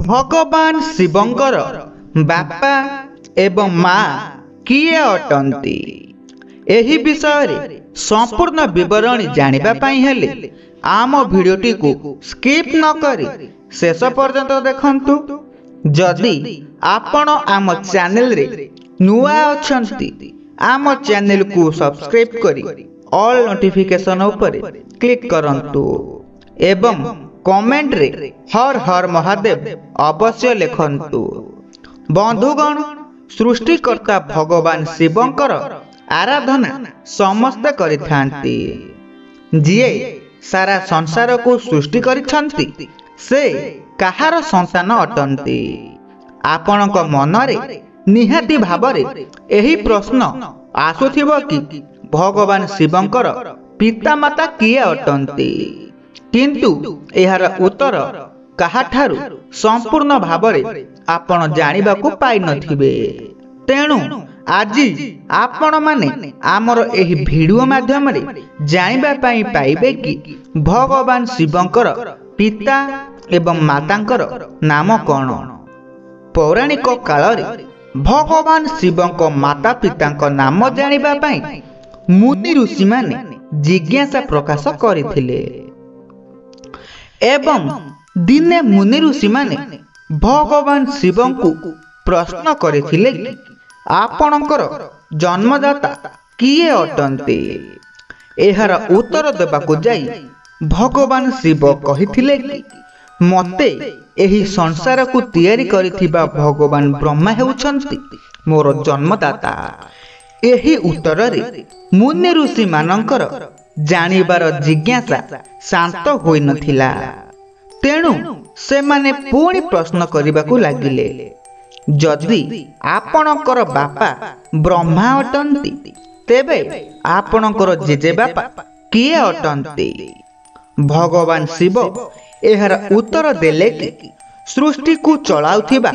भगवान शिवंकर बापा एवं माँ किए अटंती एही विषय रे संपूर्ण विवरणी जानिबा पाई हेले आम भिडियोटी को स्किप न करी शेष पर्यंत देखंतु। जदि आपण आम चैनल रे नुआ अछंती आम चैनल को सब्सक्राइब करी ऑल नोटिफिकेशन ऊपर क्लिक करंतु एवं कमेंट रे हर हर महादेव अवश्य लिखंतु। बंधुगण, सृष्टिकर्ता भगवान शिवंकर आराधना समस्त करिथांती। जिए सारा संसार को सृष्टि करिथांती से कहार संतान अटंती। आपनक मनरे निहाती भावरे एही प्रश्न आसुथिबो कि भगवान शिवंकर पिता माता किए अटंती, किंतु एहार उत्तर काहाठारु संपूर्ण भावरे आपण जानिबाकू पाई नथिबे। तेणु आजी आपण माने आमर एही भिडियो माध्यम रे जानिबा पाई पाइबे कि भगवान शिवंकर पिता एवं मातांकर नाम कौन। पौराणिक काल रे भगवान शिवंक माता पितांक नाम जानिबा पाई मुनि ऋषि माने जिज्ञासा प्रकाश करथिले एवं दिने मुनि ऋषि माने भगवान शिवंकु प्रश्न करथिले कि आपणकर जन्मदाता किए अटंती। एहार उत्तर देबाकू जाई भगवान शिव कहिथिले कि मते एही संसार को तैयारी करिथिबा भगवान ब्रह्मा हेउछंती मोर जन्मदाता। एही उत्तर रे मुनि ऋषि मानकर जानिबार जिज्ञासा शांत होई नथिला। तेणु से माने पुणी प्रश्न करिबाकू लागिले, जदि आपणकर बापा ब्रह्मा अटंती तेबे आपणकर जेजे बापा किए अटंती। भगवान शिव एहार उत्तर देले कि सृष्टि को चलाउथिबा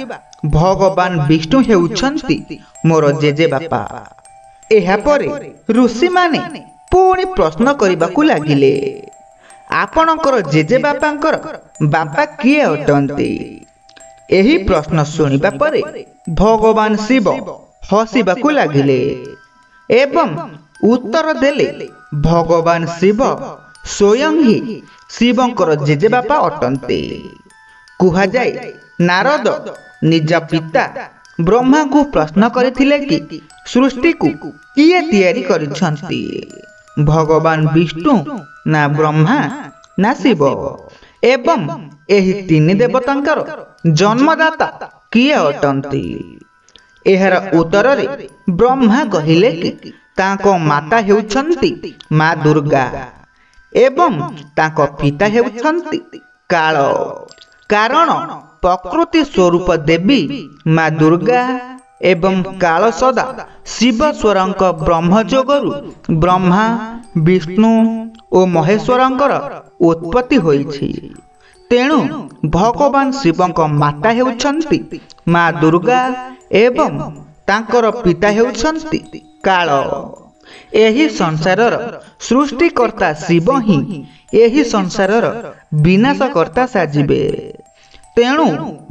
भगवान विष्णु हेउछंती मोर जेजे बापा। एहा परे ऋषि माने पुणी प्रश्न करिबाकू लागिले, आपणकर जेजे बापांकर बापा किए अटंती। एही प्रश्न सुनिबा परे भगवान शिव हसिबाकू लागिले एवं उत्तर देले भगवान शिव स्वयं ही शिवंकर जेजे बापा अटंती। कुहा जाए नारद निज पिता ब्रह्मा को प्रश्न करथिले कि सृष्टि को किए तैयारी करिछंती, भगवान विष्णु ना ब्रह्मा ना शिव एवं एही तीन देवतांकर जन्मदाता किए अटंती। एहार उत्तर रे ब्रह्मा कहिले कि ताको माता हेउछंती माँ दुर्गा एवं ताको पिता हेउछंती काल। कारण प्रकृति स्वरूप देवी माँ दुर्गा एवं काल सदा शिवस्वरंक ब्रह्मजोगरु ब्रह्मा विष्णु और महेश्वरंकर उत्पत्ति होइछि। तेणु भगवान शिवंक माता हेउछंती माँ दुर्गा एवं तांकर पिता हेउछंती काल। एही संसारर सृष्टिकर्ता शिव ही एही संसारर विनाशकर्ता साजिबे। तेणु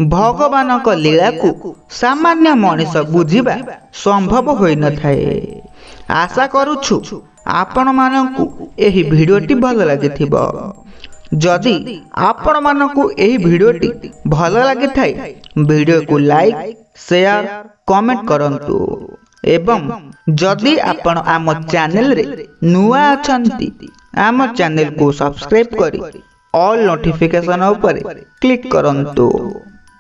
भगवानक लीला को सामान्य मनीष बुझिबा संभव होई न थाए। आशा करूछु आपण मानकु एही भिडियोटी भल लागिथिबो। जदि आपण मानकु एही भिडियोटी भल लागिथाय भिडियो को लाइक शेयर कमेंट करंतु एवं जदि आपण आम चैनल रे नुआ अछंती आम चैनल को सब्सक्राइब करी ऑल नोटिफिकेशन ऊपर क्लिक करंतु।